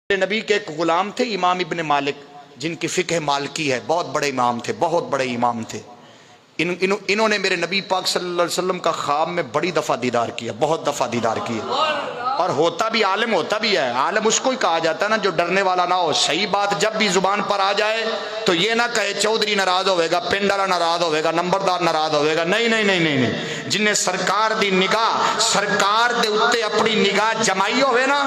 نبی کے ایک غلام تھے امام ابن مالک، جن کی فقہ مالکی ہے، بہت بڑے امام تھے، بہت بڑے امام تھے۔ انہوں نے میرے نبی پاک صلی اللہ علیہ وسلم کا خواب میں بڑی دفعہ دیدار کیا، بہت دفعہ دیدار کیا، اور ہوتا بھی عالم ہوتا بھی ہے۔ عالم اس کو ہی کہا جاتا ہے نا جو ڈرنے والا نہ ہو، صحیح بات جب بھی زبان پر آ جائے تو یہ نہ کہے چودھری ناراض ہوئے گا، پنڈ والا ناراض ہوئے گا، نمبردار ناراض ہوئے گا، نہیں نہیں نہیں نہیں نہیں۔ جن نے سرکار دی نگاہ، سرکار دے اتے اپنی نگاہ جمائی ہوئے نا،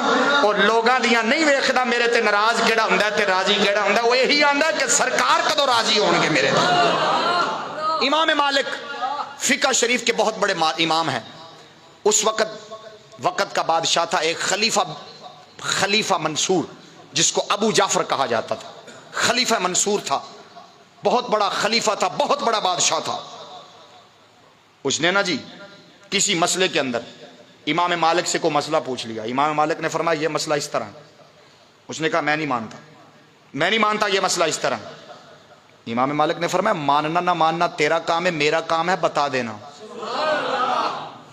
اور لوگاں دیاں نہیں ویکھدا میرے تے ناراض کیڑا ہوندا ہے تے راضی کیڑا ہوندا ہے، وہ یہی آندا ہے کہ سرکار کدو راضی ہون گے میرے تے۔ امام مالک فقہ شریف کے بہت بڑے امام ہیں۔ اس وقت کا بادشاہ تھا ایک خلیفہ منصور، جس کو ابو جعفر کہا جاتا تھا۔ خلیفہ منصور تھا، بہت بڑا خلیفہ تھا، بہت بڑا بادشاہ تھا۔ اس نے نا جی کسی مسئلے کے اندر امام مالک سے کوئی مسئلہ پوچھ لیا۔ امام مالک نے فرمایا یہ مسئلہ اس طرح ہے۔ اس نے کہا میں نہیں مانتا یہ مسئلہ اس طرح ہے۔ امام مالک نے فرمایا ماننا نہ ماننا تیرا کام ہے، میرا کام ہے بتا دینا۔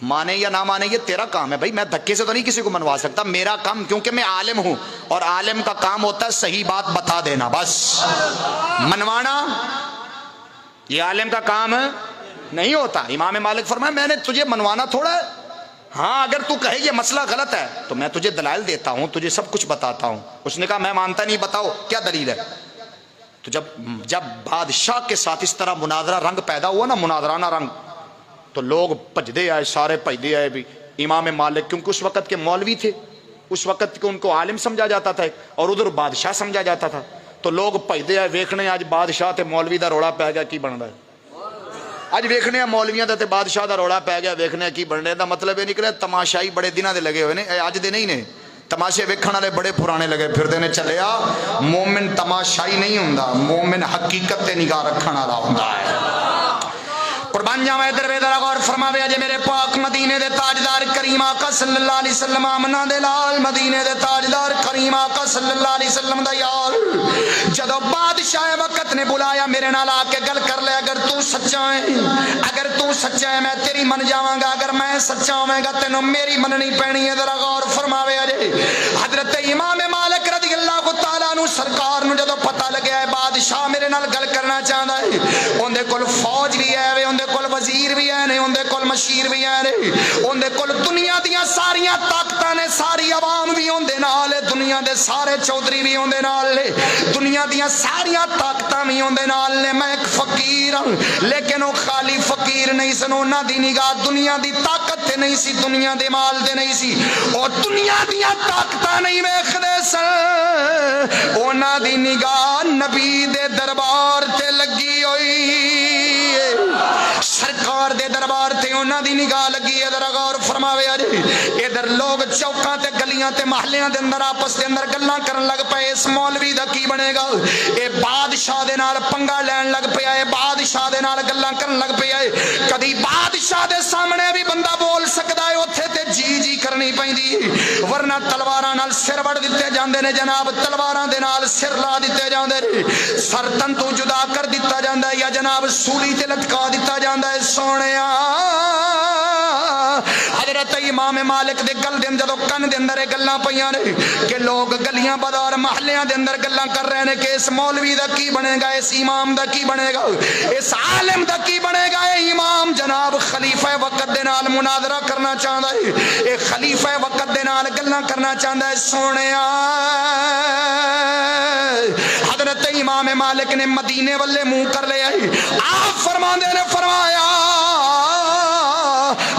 مانے یا نہ مانے یہ تیرا کام ہے بھائی، میں دھکے سے تو نہیں کسی کو منوا سکتا، میرا کام کیونکہ میں عالم ہوں، اور عالم کا کام ہوتا ہے صحیح بات بتا دینا، بس منوانا یہ عالم کا کام نہیں ہوتا۔ امام مالک فرمایا میں نے تجھے منوانا تھوڑا ہے، ہاں اگر تو کہے یہ مسئلہ غلط ہے تو میں تجھے دلائل دیتا ہوں، تجھے سب کچھ بتاتا ہوں۔ اس نے کہا میں مانتا نہیں، بتاؤ کیا دلیل ہے۔ تو جب بادشاہ کے ساتھ اس طرح مناظرہ رنگ پیدا ہوا نا، مناظرانہ رنگ، تو لوگ بھجدے آئے، سارے بھجدے آئے بھی امام مالک، کیونکہ اس وقت کے مولوی تھے، اس وقت کے ان کو عالم سمجھا جاتا تھا اور ادھر بادشاہ سمجھا جاتا تھا، تو لوگ بھجدے آئے ویکھنے اج بادشاہ تے مولوی دا روڑا پی گیا کی بندا ہے۔ اج ویکھنے مولویاں دا تے بادشاہ دا روڑا پی گیا، ویکھنے کی بننے دا مطلب یہ نکلے تماشائی بڑے دنوں دے لگے ہوئے نے، اج دے نہیں نے۔ تماشے ویکھن والے بڑے پرانے لگے پھردے نے۔ چلیا مومن تماشائی نہیں ہوندا، مومن حقیقت تے نگاہ رکھن والا ہوندا ہے۔ قربان جاواں ادھر وے ذرا غور فرماوے اج میرے پاک مدینے دے تاجدار کریم آقا صلی اللہ علیہ وسلم، آمنہ دے لال مدینے دے تاجدار کریم آقا صلی اللہ علیہ وسلم دا یار جدو بادشاہ وقت نے بلایا میرے نال آ کے گل کر لے، اگر تو سچا ہے میں تیری من جاواں گا، اگر میں سچا ہوواں گا تینوں میری مننی پینی ہے۔ ذرا غور فرماوے اج حضرت امام مالک رضی اللہ تعالی عنہ سرکار نو جدو پتہ لگیا ہے بادشاہ میرے نال گل کرنا چاہندا ہے، اون دے کول فوج بھی ہے، اون دے کول وزیر بھی ہے، اون دے کول مشیر بھی ہے، اون دے کول دنیا دیاں ساریاں طاقتاں نے، ساری عوام بھی اون دے نال، دنیا دے سارے چودھری بھی اون دے نال، دنیا دیاں ساریاں طاقتاں بھی اون دے نال نے۔ میں ایک فقیر ہوں، لیکن وہ خالی فقیر نہیں سن، انہاں دی نگاہ دنیا دی طاقت تے نہیں سی، دنیا دے مال دے نہیں سی، اور دنیا دیاں طاقتاں نہیں ویکھدے سن، انہاں دی نگاہ نبی دے دربار تے لگی ہوئی، سرکار دے دربار تے انہاں دی نگاہ لگی ہے۔ ذرا غور فرماوے اج ادھر لوگ چوکاں تے گلیاں تے محلیاں دے اندر آپس دے اندر گلاں کرن لگ پئے، اس مولوی دا کی بنے گا، اے بادشاہ دے نال پنگا لین لگ پیا ہے، بادشاہ دے نال گلاں کرن لگ پیا ہے۔ کدی بادشاہ دے سامنے بھی بندہ بول سکدا ہے، اوتھے تے جی کرنی پیندی، ورنہ تلواراں نال سر وڑ دتے جاندے نے جناب، تلواراں دے نال سر لا دتے جاندے نے، سر تن تو جدا کر دتا جاندا ہے یا جناب سولی تے لٹکا دتا جاندا ہے۔ سونیا حضرت امام مالک دے گل دے جدوں کن دے اندر گلاں پیاں نے کہ لوگ گلیاں بازار محلیاں دے اندر گلاں کر رہے نے کہ اس مولوی دا کی بنے گا، اس امام دا کی بنے گا، اس عالم دا کی بنے گا۔ اے امام جناب خلیفہ وقت دے نال مناظرہ کرنا چاہندا ہے، اے خلیفہ وقت دے نال گلاں کرنا چاہندا ہے۔ سونیا حضرت امام مالک نے مدینے والے منہ کر لیا، آپ فرماندے نے فرمایا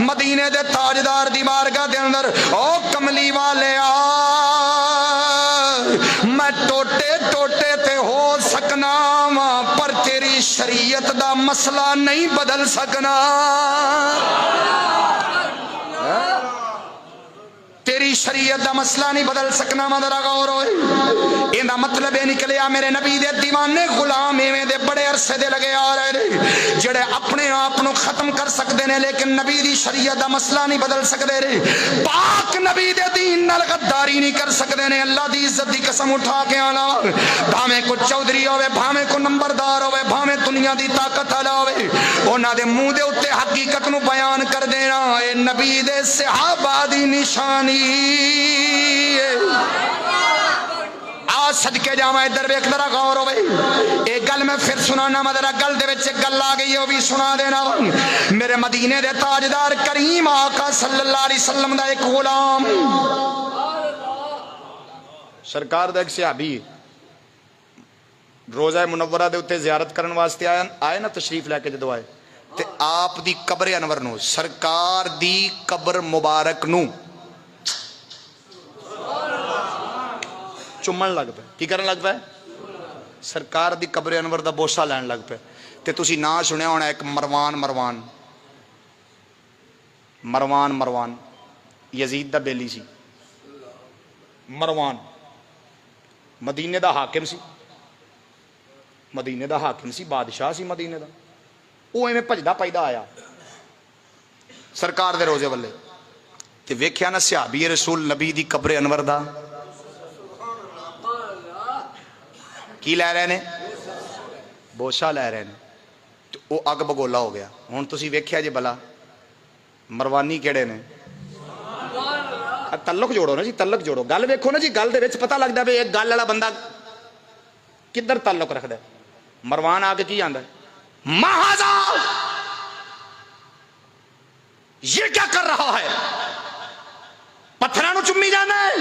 مدینے دے تاجدار دی بارگاہ دے اندر او کملی والے میں ٹوٹے ٹوٹے تے ہو سکنا پر تیری شریعت دا مسئلہ نہیں بدل سکنا، تیری شریعت دا مسئلہ نہیں بدل سکنا۔ ذرا غور ہوئے ایندا مطلب یہ نکلیا میرے نبی دے دیوانے غلام ایویں دے بڑے عرصے دے لگے آ رہے نے جڑے اپنے آپ نو ختم کر سکتے نے، لیکن نبی دی شریعت دا مسئلہ نہیں بدل سکتے رہے، پاک نبی دے دین نال غداری نہیں کر سکتے نے۔ اللہ دی عزت دی قسم اٹھا کے آنا، بھاویں کو چودھری ہوئے، بھاویں کو نمبردار ہوئے، بھاویں دنیا دی طاقت والا ہوئے، انہاں دے منہ دے اوتے حقیقت نو بیان کر دینا اے نبی دے صحابہ دی نشانی۔ صدقے جاواں ادھر ویکھ ذرا غور ہوے ایک گل میں پھر سنانا مدرا گل دے وچ گل آ گئی وہ بھی سنا دینا میرے مدینے دے تاجدار کریم آقا صلی اللہ علیہ وسلم دا ایک غلام سرکار دا ایک صحابی روزہ منورہ دے اتنے زیارت کرن واسطے آئے نا تشریف لے کے جدو آئے تے آپ دی قبر انور نو سرکار دی قبر مبارک نو چومن لگ پے کی کرن لگ پے سرکار دی قبر انور دا بوسہ لین لگ پے تے تسی نا سنیا ہونا ایک مروان یزید دا بیلی سی مروان مدینے دا حاکم سی بادشاہ سی مدینے دا وہ ایویں بھجدا پیدا آیا سرکار دے روزے والے تے ویکھیا نا صحابی رسول نبی دی قبر انور دا کی لے رہے نے بوسا لے رہے نے تو وہ اگ بگولا ہو گیا ہن تسی ویکھیا جی بلا مروانی کیڑے نے تعلق جوڑو نا جی تعلق جوڑو گل ویکھو نا جی گل دے وچ پتہ لگدا بھی ایک گل والا بندہ کدھر تعلق رکھدا ہے مروان آ کے کی آندا ہے مہذا یہ کیا کر رہا ہے پتھراں نو چمی جانا ہے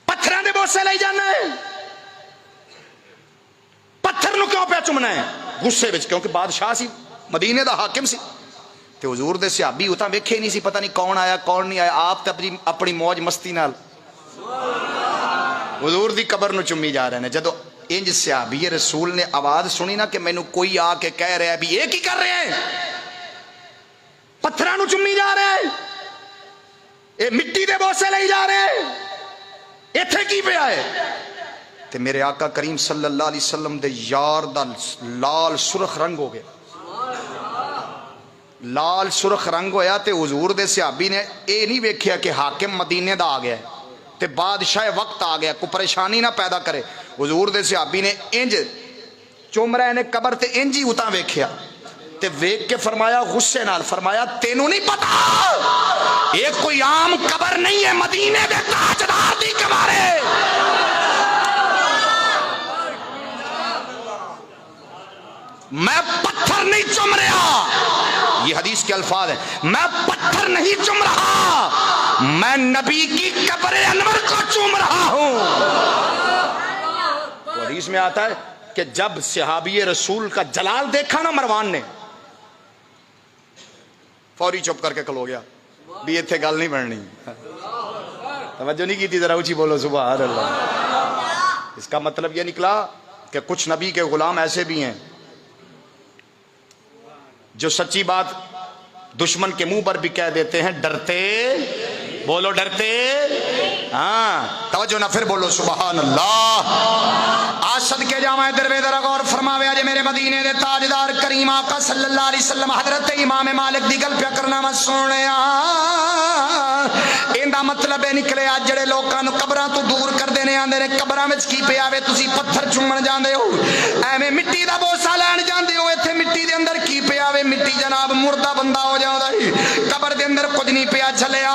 پتھراں دے بوسے لئی جانا ہے پتھر نو کیوں پہ چمنا ہے غصے وچ کیونکہ بادشاہ سی مدینے دا حاکم سی تے حضور دے صحابی اتاں ویکھے نہیں سی پتہ نہیں کون آیا کون نہیں آیا آپ تے اپنی موج مستی نال حضور دی قبر نو چمی جا رہے ہیں جدو انج صحابی رسول نے آواز سنی نا کہ مینوں کوئی آ کے کہہ رہا ہے بھی یہ کی کر رہے ہیں پتھراں نو چمی جا رہے ہیں اے مٹی دے بوسے لئی جا رہے ہیں ایتھے کی پیا ہے تے میرے آقا کریم صلی اللہ علیہ وسلم دے یار دا لال سرخ رنگ ہو گیا لال سرخ رنگ ہویا تے حضور دے صحابی نے اے نہیں ویکھیا کہ حاکم مدینے دا آ گیا ہے تے بادشاہ وقت آ گیا کوئی پریشانی نہ پیدا کرے حضور دے صحابی نے انج چوم رہے نے قبر تے انج ہی اتاں ویکھیا تے ویکھ کے فرمایا غصے نال فرمایا تینوں نہیں پتا یہ کوئی عام قبر نہیں ہے مدینے دے تاجدار دی قبر ہے میں پتھر نہیں چم رہا یہ حدیث کے الفاظ ہیں میں پتھر نہیں چم رہا میں نبی کی قبر انور کو چوم رہا ہوں حدیث میں آتا ہے کہ جب صحابی رسول کا جلال دیکھا نا مروان نے فوری چپ کر کے کھلو گیا بھی اتنے گل نہیں بننی توجہ نہیں کی تھی ذرا اونچی بولو سبحان اللہ اس کا مطلب یہ نکلا کہ کچھ نبی کے غلام ایسے بھی ہیں جو سچی بات دشمن کے منہ پر بھی کہہ دیتے ہیں ڈرتے بولو ڈرتے ہاں توجہ نہ پھر بولو سبحان اللہ آج صدقے جاواں ادھر وے ذرا غور فرماوے اج میرے مدینے دے تاجدار کریم آقا صلی اللہ علیہ وسلم حضرت امام مالک دی گل پیا کرنا وا سونیا ایندا مطلب اے نکلے اج جڑے لوکاں نو قبراں تو دور کردے نے آندے نے قبراں وچ کی پیا وے تسی پتھر چومن جاندے ہو ایویں مٹی دا بوسا لین جاندے ہو ایتھے مٹی دے اندر کی پیا وے مٹی جناب مردہ بندہ ہو جاندا ہے قبر دے اندر کچھ نہیں پیا چلیا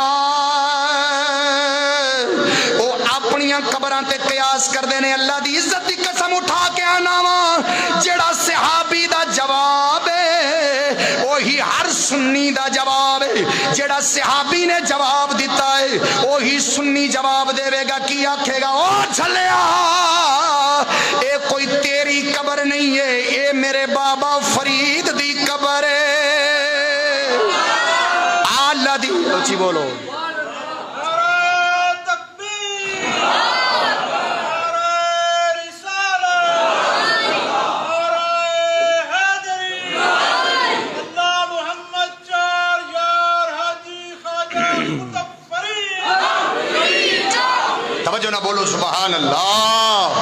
او اپنیاں قبراں تے قیاس کردے نے اللہ دی عزت دی قسم اٹھا کے آنا وا جڑا صحابی دا جواب ہے وہی ہر سنی دا جواب ہے جڑا صحابی نے جواب دیتا ہے وہی سنی جواب دے گا کی آکھے گا او چلیا اے کوئی تیری قبر نہیں ہے اے میرے بابا فرید دی قبر ہے اللہ دی اونچی بولو توجہ نہ بولو سبحان اللہ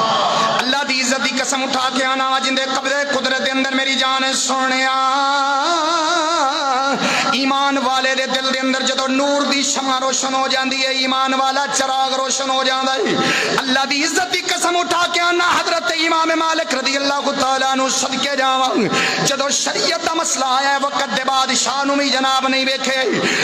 اللہ دی عزت دی قسم اٹھا کے آنا وا جندے قبضے قدرت دے اندر میری جان سونیا ایمان والے دے دل دے اندر جدو نور دی شمع روشن ہو جاندی ہے ایمان والا چراغ روشن ہو جاندا ہے اللہ دی عزت دی قسم اٹھا کے آنا حضرت امام مالک رضی اللہ تعالیٰ عنہ صدقے جاواں جدو شریعت دا مسئلہ آیا ہے وقت دے بادشاہ نو بھی جناب نہیں ویکھے